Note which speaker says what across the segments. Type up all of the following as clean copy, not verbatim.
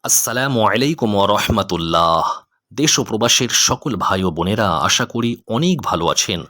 Speaker 1: আসসালামু আলাইকুম ওয়া রাহমাতুল্লাহ। দেশ ও প্রবাসের সকল ভাই ও বোনেরা আশা করি অনেক ভালো আছেন।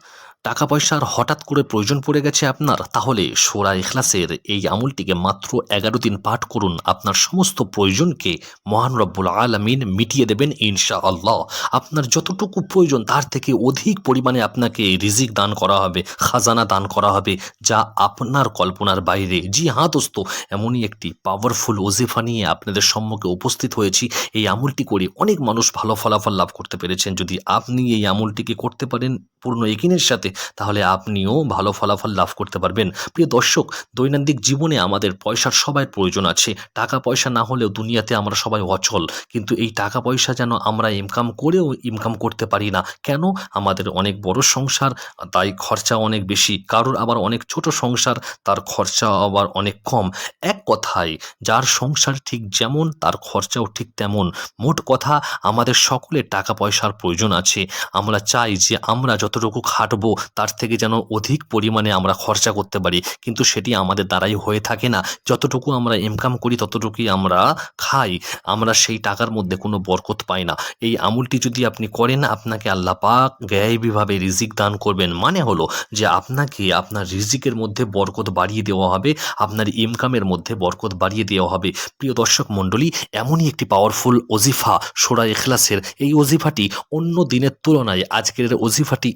Speaker 1: টাকা পয়সার হঠাৎ করে প্রয়োজন পড়ে গেছে আপনার, তাহলে সূরা ইখলাসের এই আমলটিকে মাত্র ১১ দিন পাঠ করুন। আপনার সমস্ত প্রয়োজনকে মহান রব্বুল আলামিন মিটিয়ে দেবেন ইনশাআল্লাহ। আপনার যতটুকু প্রয়োজন তার থেকে অধিক পরিমাণে আপনাকে রিজিক দান করা হবে, খাজানা দান করা হবে, যা আপনার কল্পনার বাইরে। জি হ্যাঁ দোস্ত, এমনই একটি পাওয়ারফুল ওজিফা নিয়ে আপনাদের সম্মুখে উপস্থিত হয়েছি। এই আমলটি করে অনেক মানুষ ভালো ফলাফল লাভ করতে পেরেছেন। যদি আপনি এই আমলটিকে করতে পারেন পূর্ণ ইকিনের সাথে, তাহলে আপনিও ভালো ফলাফল লাভ করতে পারবেন। প্রিয় দর্শক, দৈনন্দিন জীবনে আমাদের পয়সার সবার প্রয়োজন আছে। টাকা পয়সা না হলেও দুনিয়াতে আমরা সবাই অচল, কিন্তু এই টাকা পয়সা যেন আমরা ইনকাম করেও ইনকাম করতে পারি না। কেন? আমাদের অনেক বড় সংসার, তাই খরচা অনেক বেশি। কারোর আবার অনেক ছোট সংসার, তার খরচা আবার অনেক কম। এক কথায়, যার সংসার ঠিক যেমন তার খরচাও ঠিক তেমন। মোট কথা, আমাদের সকলের টাকা পয়সার প্রয়োজন আছে। আমরা চাই যে আমরা যতটুকু খাটবো তার থেকে যেন অধিক পরিমাণে আমরা খরচা করতে পারি, কিন্তু সেটি আমাদের দ্বারাই হয়ে থাকে না। যতটুকু আমরা ইনকাম করি ততটুকুই আমরা খাই, আমরা সেই টাকার মধ্যে কোনো বরকত পাই না। এই আমলটি যদি আপনি করেন, আপনাকে আল্লাহ পাক গায়েবীভাবে রিজিক দান করবেন। মানে হলো যে আপনাকে আপনার রিজিকের মধ্যে বরকত বাড়িয়ে দেওয়া হবে, আপনার ইনকামের মধ্যে বরকত বাড়িয়ে দেওয়া হবে। প্রিয় দর্শক মণ্ডলী, এমনই একটি পাওয়ারফুল ওজিফা সূরা ইখলাসের। এই ওজিফাটি অন্য দিনের তুলনায় আজকের ওজিফাটি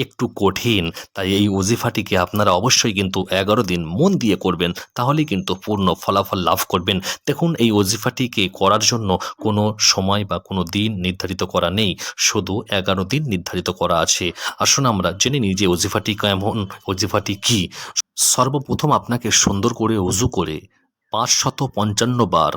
Speaker 1: একটু কঠিন, তাই এই ওজিফাটিকে আপনারা অবশ্যই কিন্তু ১১ দিন মন দিয়ে করবেন, তাহলেই কিন্তু পূর্ণ ফলাফল লাভ করবেন। দেখুন, এই ওজিফাটিকে করার জন্য কোনো সময় বা কোনো দিন নির্ধারিত করা নেই, শুধু ১১ দিন নির্ধারিত করা আছে। আসুন আমরা জেনে নিই যে ওজিফাটি কেমন, ওজিফাটি কী। সর্বপ্রথম আপনাকে সুন্দর করে ওযু করে ৫৫৫ বার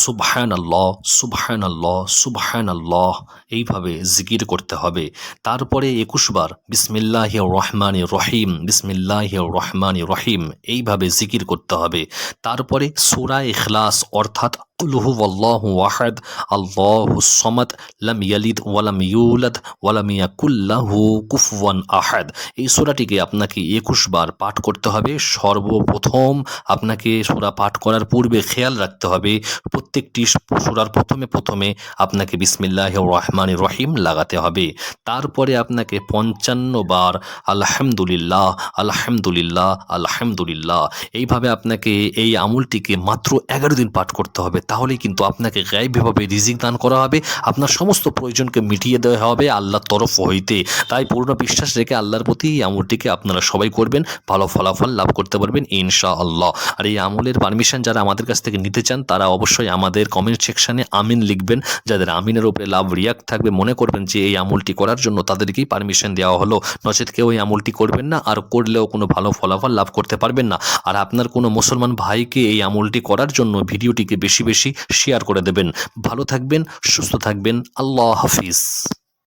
Speaker 1: সুবহানাল্লাহ সুবহানাল্লাহ সুবহানাল্লাহ এইভাবে জিকির করতে হবে। তারপরে ২১ বার বিসমিল্লাহির রহমানির রহিম বিসমিল্লাহির রহমানির রহিম এইভাবে জিকির করতে হবে। তারপরে সূরা ইখলাস অর্থাৎ কুল হুয়াল্লাহু আহাদ আল্লাহুস সামাদ লাম ইয়ালিদ ওয়ালাম ইউলাদ ওয়ালাম ইয়াকুল লাহু কুফুয়ান আহাদ, এই সূরাটিকে আপনাকে ২১ বার পাঠ করতে হবে। সর্বপ্রথম আপনাকে সূরা পাঠ করার পূর্বে খেয়াল রাখতে হবে প্রত্যেকটি সূরার প্রথমে আপনাকে বিসমিল্লাহির রহমানির রহিম লাগাতে হবে। তারপরে আপনাকে ৫৫ বার আলহামদুলিল্লাহ আলহামদুলিল্লাহ আলহামদুলিল্লাহ এইভাবে আপনাকে এই আমলটিকে মাত্র ১১ দিন পাঠ করতে হবে। তাহলেই কিন্তু আপনাকে গায়েবীভাবে রিজিক দান করা হবে, আপনার সমস্ত প্রয়োজনকে মিটিয়ে দেওয়া হবে আল্লাহর তরফ হইতে। তাই পূর্ণ বিশ্বাস রেখে আল্লাহর প্রতি এই আমলটিকে আপনারা সবাই করবেন, ভালো ফলাফল লাভ করতে পারবেন ইনশাআল্লাহ। আর এই আমলের পারমিশন যারা আমাদের কাছ থেকে নিতে চান, তারা অবশ্যই আমাদের কমেন্ট সেকশানে আমিন লিখবেন। যাদের আমিনের উপরে লাভ রিয়াক্ট থাকবে, মনে করবেন যে এই আমলটি করার জন্য তাদেরকেই পারমিশন দেওয়া হলো, নচেত কেউ এই আমলটি করবেন না, আর করলেও কোনো ভালো ফলাফল লাভ করতে পারবেন না। আর আপনার কোনো মুসলমান ভাইকে এই আমলটি করার জন্য ভিডিওটিকে বেশি বেশি শেয়ার করে দেবেন। ভালো থাকবেন, সুস্থ থাকবেন। আল্লাহ হাফিজ।